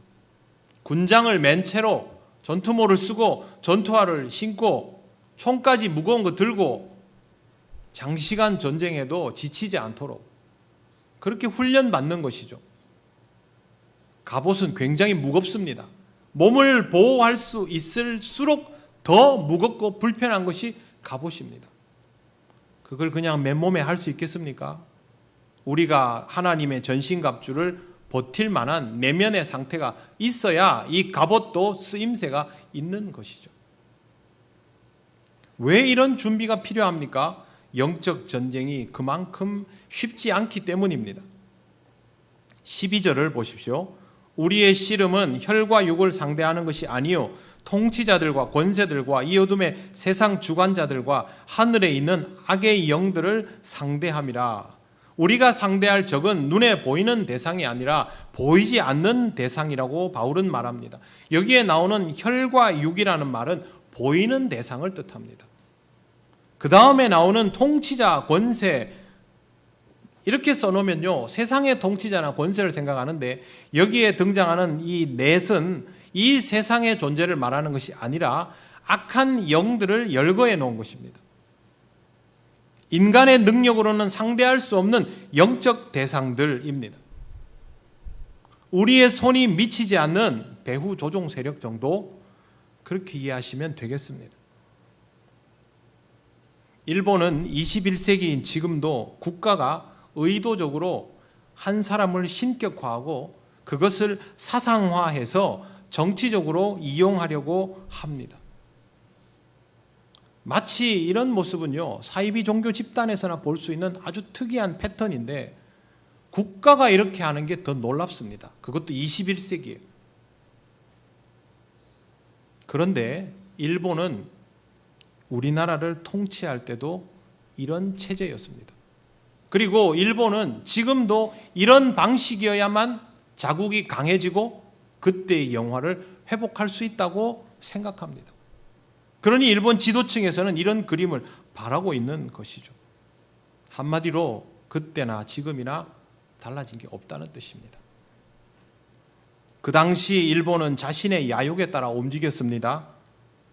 군장을 맨 채로 전투모를 쓰고 전투화를 신고 총까지 무거운 거 들고 장시간 전쟁에도 지치지 않도록 그렇게 훈련받는 것이죠. 갑옷은 굉장히 무겁습니다. 몸을 보호할 수 있을수록 더 무겁고 불편한 것이 갑옷입니다. 그걸 그냥 맨몸에 할 수 있겠습니까? 우리가 하나님의 전신갑주를 버틸 만한 내면의 상태가 있어야 이 갑옷도 쓰임새가 있는 것이죠. 왜 이런 준비가 필요합니까? 영적 전쟁이 그만큼 쉽지 않기 때문입니다. 12절을 보십시오. 우리의 씨름은 혈과 육을 상대하는 것이 아니요 통치자들과 권세들과 이 어둠의 세상 주관자들과 하늘에 있는 악의 영들을 상대함이라. 우리가 상대할 적은 눈에 보이는 대상이 아니라 보이지 않는 대상이라고 바울은 말합니다. 여기에 나오는 혈과 육이라는 말은 보이는 대상을 뜻합니다. 그 다음에 나오는 통치자, 권세, 이렇게 써놓으면요, 세상의 통치자나 권세를 생각하는데 여기에 등장하는 이 넷은 이 세상의 존재를 말하는 것이 아니라 악한 영들을 열거해 놓은 것입니다. 인간의 능력으로는 상대할 수 없는 영적 대상들입니다. 우리의 손이 미치지 않는 배후 조종 세력 정도, 그렇게 이해하시면 되겠습니다. 일본은 21세기인 지금도 국가가 의도적으로 한 사람을 신격화하고 그것을 사상화해서 정치적으로 이용하려고 합니다. 마치 이런 모습은요, 사이비 종교 집단에서나 볼 수 있는 아주 특이한 패턴인데 국가가 이렇게 하는 게 더 놀랍습니다. 그것도 21세기에. 그런데 일본은 우리나라를 통치할 때도 이런 체제였습니다. 그리고 일본은 지금도 이런 방식이어야만 자국이 강해지고 그때의 영화를 회복할 수 있다고 생각합니다. 그러니 일본 지도층에서는 이런 그림을 바라고 있는 것이죠. 한마디로 그때나 지금이나 달라진 게 없다는 뜻입니다. 그 당시 일본은 자신의 야욕에 따라 움직였습니다.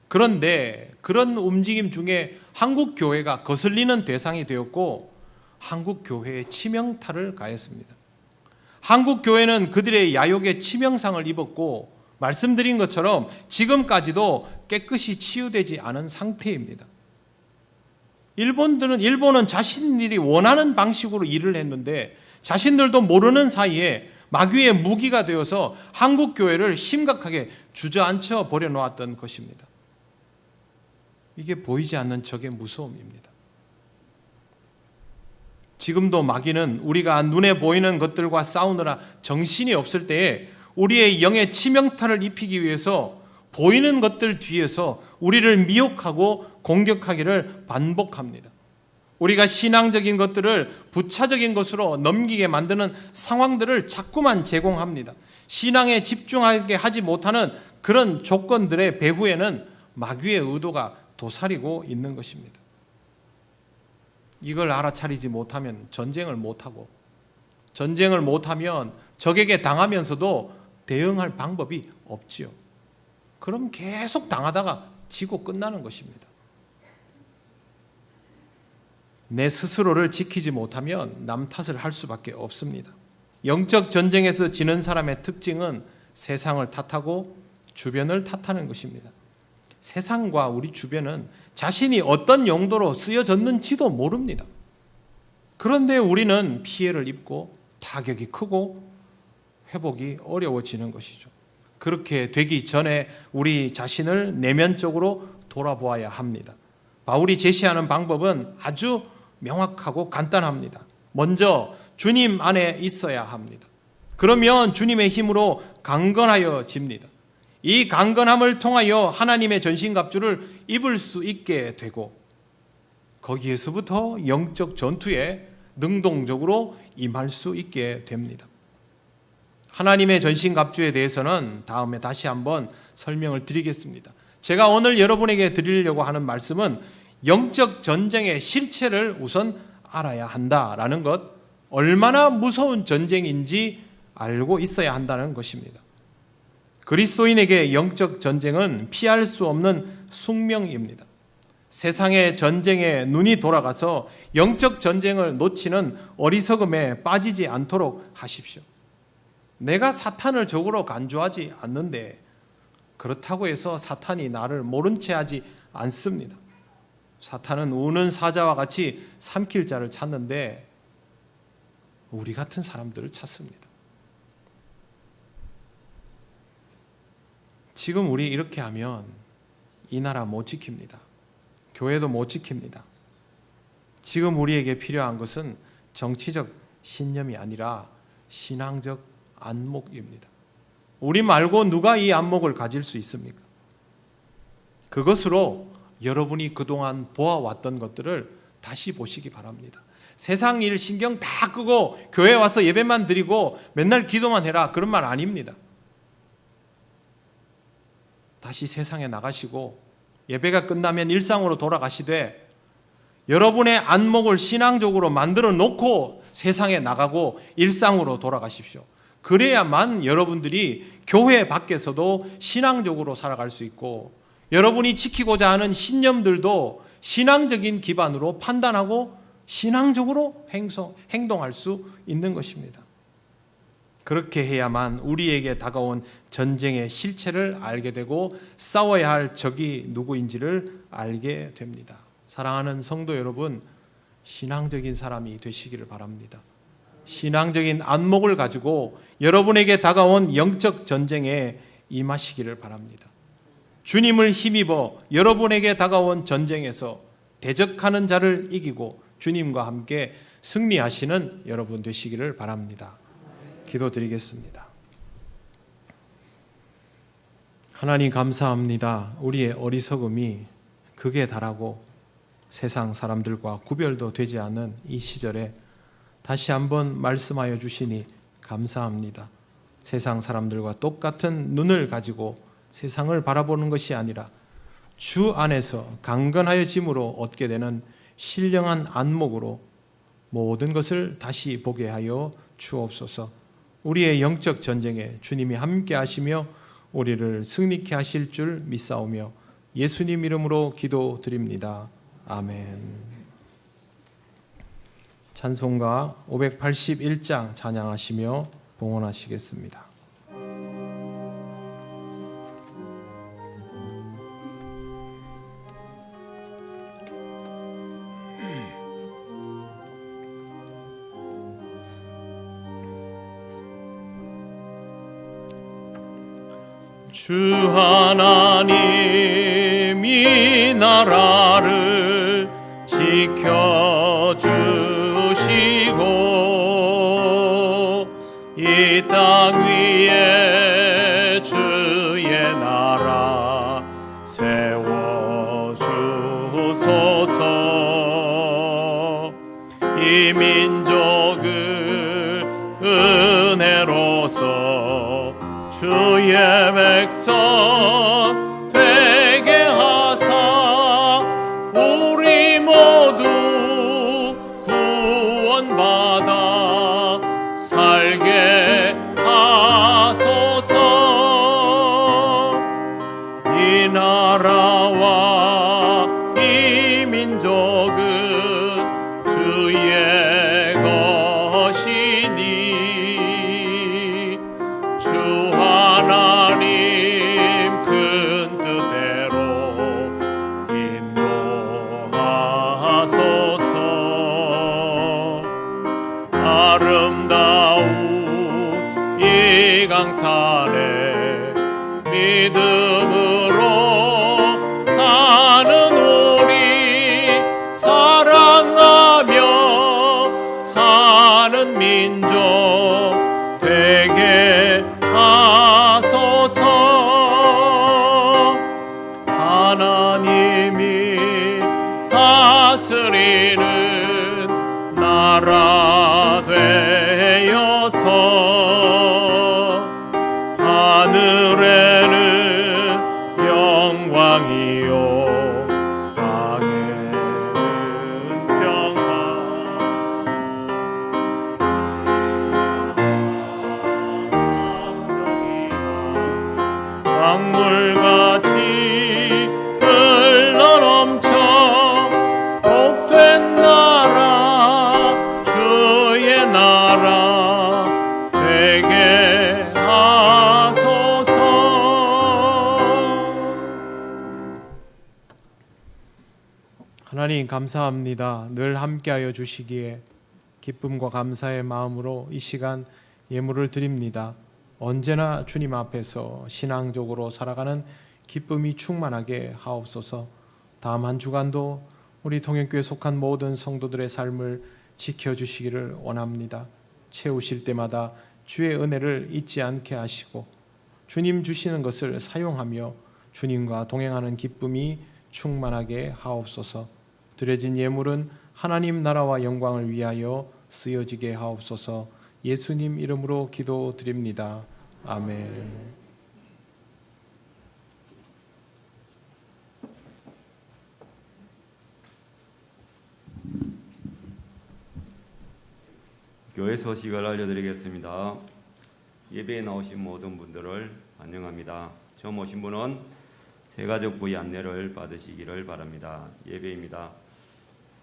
그런데 그런 움직임 중에 한국 교회가 거슬리는 대상이 되었고 한국 교회에 치명타를 가했습니다. 한국 교회는 그들의 야욕에 치명상을 입었고 말씀드린 것처럼 지금까지도 깨끗이 치유되지 않은 상태입니다. 일본은 자신들이 원하는 방식으로 일을 했는데 자신들도 모르는 사이에 마귀의 무기가 되어서 한국 교회를 심각하게 주저앉혀 버려놓았던 것입니다. 이게 보이지 않는 적의 무서움입니다. 지금도 마귀는 우리가 눈에 보이는 것들과 싸우느라 정신이 없을 때에 우리의 영에 치명타를 입히기 위해서 보이는 것들 뒤에서 우리를 미혹하고 공격하기를 반복합니다. 우리가 신앙적인 것들을 부차적인 것으로 넘기게 만드는 상황들을 자꾸만 제공합니다. 신앙에 집중하게 하지 못하는 그런 조건들의 배후에는 마귀의 의도가 도사리고 있는 것입니다. 이걸 알아차리지 못하면 전쟁을 못하고, 전쟁을 못하면 적에게 당하면서도 대응할 방법이 없지요. 그럼 계속 당하다가 지고 끝나는 것입니다. 내 스스로를 지키지 못하면 남 탓을 할 수밖에 없습니다. 영적 전쟁에서 지는 사람의 특징은 세상을 탓하고 주변을 탓하는 것입니다. 세상과 우리 주변은 자신이 어떤 용도로 쓰여졌는지도 모릅니다. 그런데 우리는 피해를 입고 타격이 크고 회복이 어려워지는 것이죠. 그렇게 되기 전에 우리 자신을 내면적으로 돌아보아야 합니다. 바울이 제시하는 방법은 아주 명확하고 간단합니다. 먼저 주님 안에 있어야 합니다. 그러면 주님의 힘으로 강건하여집니다. 이 강건함을 통하여 하나님의 전신갑주를 입을 수 있게 되고, 거기에서부터 영적 전투에 능동적으로 임할 수 있게 됩니다. 하나님의 전신갑주에 대해서는 다음에 다시 한번 설명을 드리겠습니다. 제가 오늘 여러분에게 드리려고 하는 말씀은 영적 전쟁의 실체를 우선 알아야 한다라는 것, 얼마나 무서운 전쟁인지 알고 있어야 한다는 것입니다. 그리스도인에게 영적 전쟁은 피할 수 없는 숙명입니다. 세상의 전쟁에 눈이 돌아가서 영적 전쟁을 놓치는 어리석음에 빠지지 않도록 하십시오. 내가 사탄을 적으로 간주하지 않는데 그렇다고 해서 사탄이 나를 모른 채 하지 않습니다. 사탄은 우는 사자와 같이 삼킬 자를 찾는데 우리 같은 사람들을 찾습니다. 지금 우리 이렇게 하면 이 나라 못 지킵니다. 교회도 못 지킵니다. 지금 우리에게 필요한 것은 정치적 신념이 아니라 신앙적 안목입니다. 우리 말고 누가 이 안목을 가질 수 있습니까? 그것으로 여러분이 그동안 보아왔던 것들을 다시 보시기 바랍니다. 세상 일 신경 다 끄고 교회 와서 예배만 드리고 맨날 기도만 해라, 그런 말 아닙니다. 다시 세상에 나가시고 예배가 끝나면 일상으로 돌아가시되 여러분의 안목을 신앙적으로 만들어 놓고 세상에 나가고 일상으로 돌아가십시오. 그래야만 여러분들이 교회 밖에서도 신앙적으로 살아갈 수 있고 여러분이 지키고자 하는 신념들도 신앙적인 기반으로 판단하고 신앙적으로 행동할 수 있는 것입니다. 그렇게 해야만 우리에게 다가온 전쟁의 실체를 알게 되고 싸워야 할 적이 누구인지를 알게 됩니다. 사랑하는 성도 여러분, 신앙적인 사람이 되시기를 바랍니다. 신앙적인 안목을 가지고 여러분에게 다가온 영적 전쟁에 임하시기를 바랍니다. 주님을 힘입어 여러분에게 다가온 전쟁에서 대적하는 자를 이기고 주님과 함께 승리하시는 여러분 되시기를 바랍니다. 기도드리겠습니다. 하나님 감사합니다. 우리의 어리석음이 극에 달하고 세상 사람들과 구별도 되지 않은 이 시절에 다시 한번 말씀하여 주시니 감사합니다. 세상 사람들과 똑같은 눈을 가지고 세상을 바라보는 것이 아니라 주 안에서 강건하여짐으로 얻게 되는 신령한 안목으로 모든 것을 다시 보게 하여 주옵소서. 우리의 영적 전쟁에 주님이 함께 하시며 우리를 승리케 하실 줄 믿사오며 예수님 이름으로 기도드립니다. 아멘. 찬송가 581장 찬양하시며 봉헌하시겠습니다. 주 하나님 이 나라를 지켜주시고 이 땅 위에 주의 나라 세워주소서. 은혜로서 주의 백성 되게 하사 우리 모두 구원받아 살게 하소서. 이 나라와 이 민족은 주의 것이니 주 하나님 큰 뜻대로 인도하소서. 아름다운 이 강산에 믿음으로 사는 우리 사랑하며 사는 민족 되게 하소서. 하나님이 다스리는 나라 되어서 하늘에는 영광이요 땅에는 평화. 강물같이 흘러넘쳐 복된 나라 주의 나라 되게 하소서. 하나님 감사합니다. 늘 함께하여 주시기에 기쁨과 감사의 마음으로 이 시간 예물을 드립니다. 언제나 주님 앞에서 신앙적으로 살아가는 기쁨이 충만하게 하옵소서. 다음 한 주간도 우리 통영교회 속한 모든 성도들의 삶을 지켜주시기를 원합니다. 채우실 때마다 주의 은혜를 잊지 않게 하시고 주님 주시는 것을 사용하며 주님과 동행하는 기쁨이 충만하게 하옵소서. 드려진 예물은 하나님 나라와 영광을 위하여 쓰여지게 하옵소서. 예수님 이름으로 기도드립니다. 아멘. 교회 소식을 알려드리겠습니다. 예배에 나오신 모든 분들을 환영합니다. 처음 오신 분은 새가족부의 안내를 받으시기를 바랍니다. 예배입니다.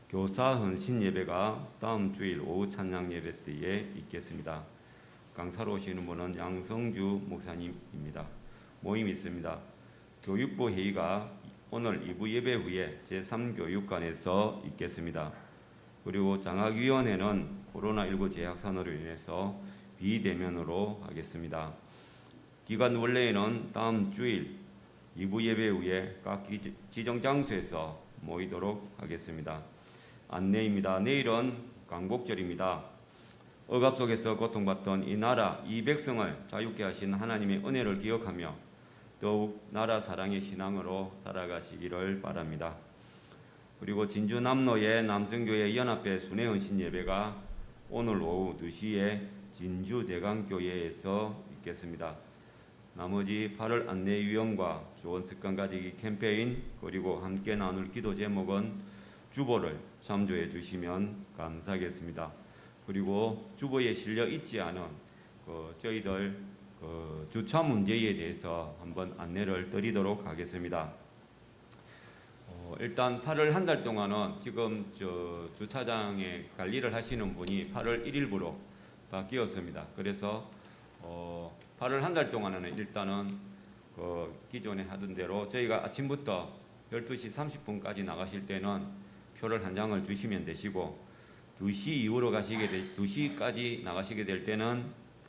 교사 헌신 예배가 다음 주일 오후 찬양 예배 때에 있겠습니다. 강사로 오시는 분은 양성주 목사님입니다. 모임이 있습니다. 교육부 회의가 오늘 2부 예배 후에 제3교육관에서 있겠습니다. 그리고 장학위원회는 코로나19 재확산으로 인해서 비대면으로 하겠습니다. 기관 원래에는 다음 주일 2부 예배 후에 각 지정 장소에서 모이도록 하겠습니다. 안내입니다. 내일은 광복절입니다. 억압 속에서 고통받던 이 나라, 이 백성을 자유케 하신 하나님의 은혜를 기억하며 더욱 나라 사랑의 신앙으로 살아가시기를 바랍니다. 그리고 진주 남로의 남성교회 연합회 순회헌신 예배가 오늘 오후 2시에 진주 대강교회에서 있겠습니다. 나머지 8월 안내 유형과 좋은 습관 가지기 캠페인 그리고 함께 나눌 기도 제목은 주보를 참조해 주시면 감사하겠습니다. 그리고 주보에 실려 있지 않은 저희들 주차 문제에 대해서 한번 안내를 드리도록 하겠습니다. 일단 8월 한 달 동안은 지금 주차장에 관리를 하시는 분이 8월 1일부로 바뀌었습니다. 그래서 8월 한 달 동안은 일단은 기존에 하던 대로 저희가 아침부터 12시 30분까지 나가실 때는 표를 한 장을 주시면 되시고 2시 이후로 2시까지 나가시게 될 때는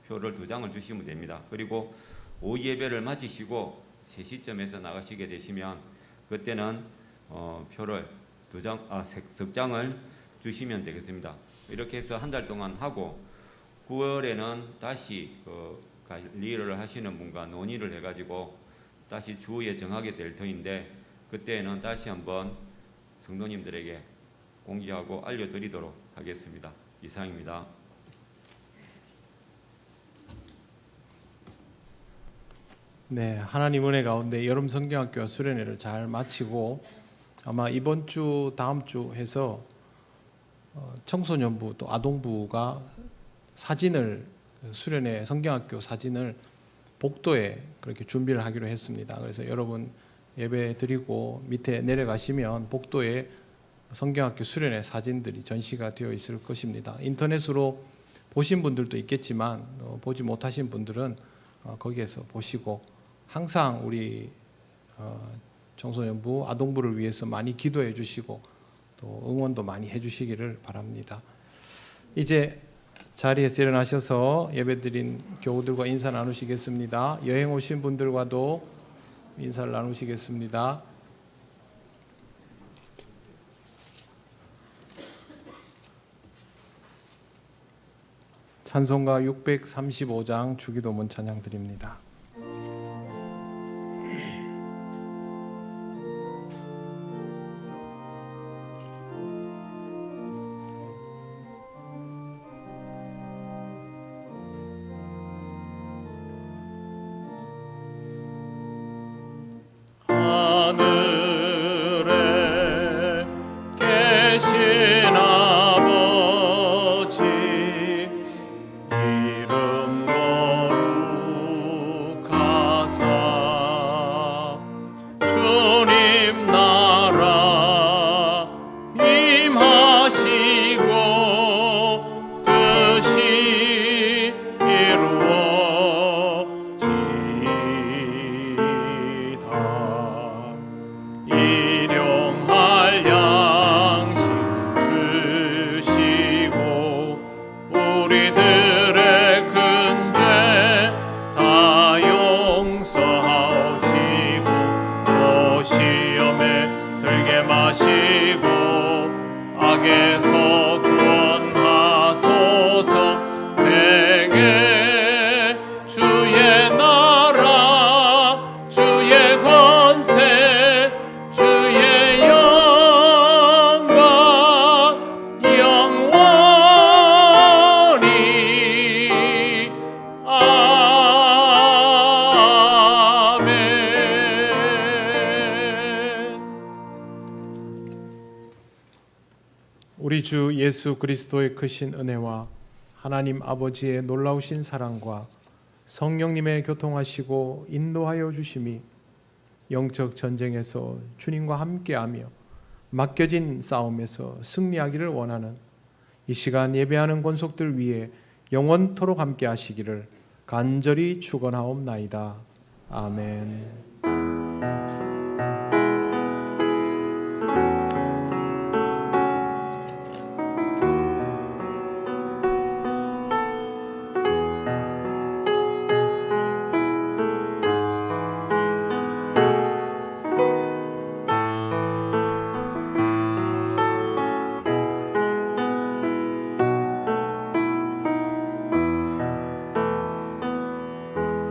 표를 2장을 주시면 됩니다. 그리고 오후 예배를 마치시고 3시쯤에서 나가시게 되시면 그때는 표를 3장을 주시면 되겠습니다. 이렇게 해서 한 달 동안 하고 9월에는 다시 관리를 하시는 분과 논의를 해가지고 다시 주에 정하게 될 터인데 그때는 다시 한번 성도님들에게 공지하고 알려드리도록 하겠습니다. 이상입니다. 네, 하나님 은혜 가운데 여름 성경학교 수련회를 잘 마치고 아마 이번 주 다음 주 해서 청소년부 또 아동부가 사진을 수련회 성경학교 사진을 복도에 그렇게 준비를 하기로 했습니다. 그래서 여러분 예배 드리고 밑에 내려가시면 복도에 성경학교 수련회 사진들이 전시가 되어 있을 것입니다. 인터넷으로 보신 분들도 있겠지만 보지 못하신 분들은 거기에서 보시고 항상 우리 청소년부 아동부를 위해서 많이 기도해 주시고 또 응원도 많이 해 주시기를 바랍니다. 이제 자리에서 일어나셔서 예배드린 교우들과 인사 나누시겠습니다. 여행 오신 분들과도 인사를 나누시겠습니다. 찬송가 635장 주기도문 찬양 드립니다. 하늘에 계신 아버지 이름 거룩하사 주님 나라 임하시고 뜻이 이루어지이다. 일용할 양식 주시고 우리들의 큰 죄 다 용서하시고 또 시험에 들게 마시고 악에서 구원하소서. 대개 주의 나라 주의 권세 주의 영광 영원히 아멘. 우리 주 예수 그리스도의 크신 은혜와 하나님 아버지의 놀라우신 사랑과 성령님의 교통하시고 인도하여 주심이 영적 전쟁에서 주님과 함께하며 맡겨진 싸움에서 승리하기를 원하는 이 시간 예배하는 권속들 위에 영원토록 함께하시기를 간절히 축원하옵나이다. 아멘.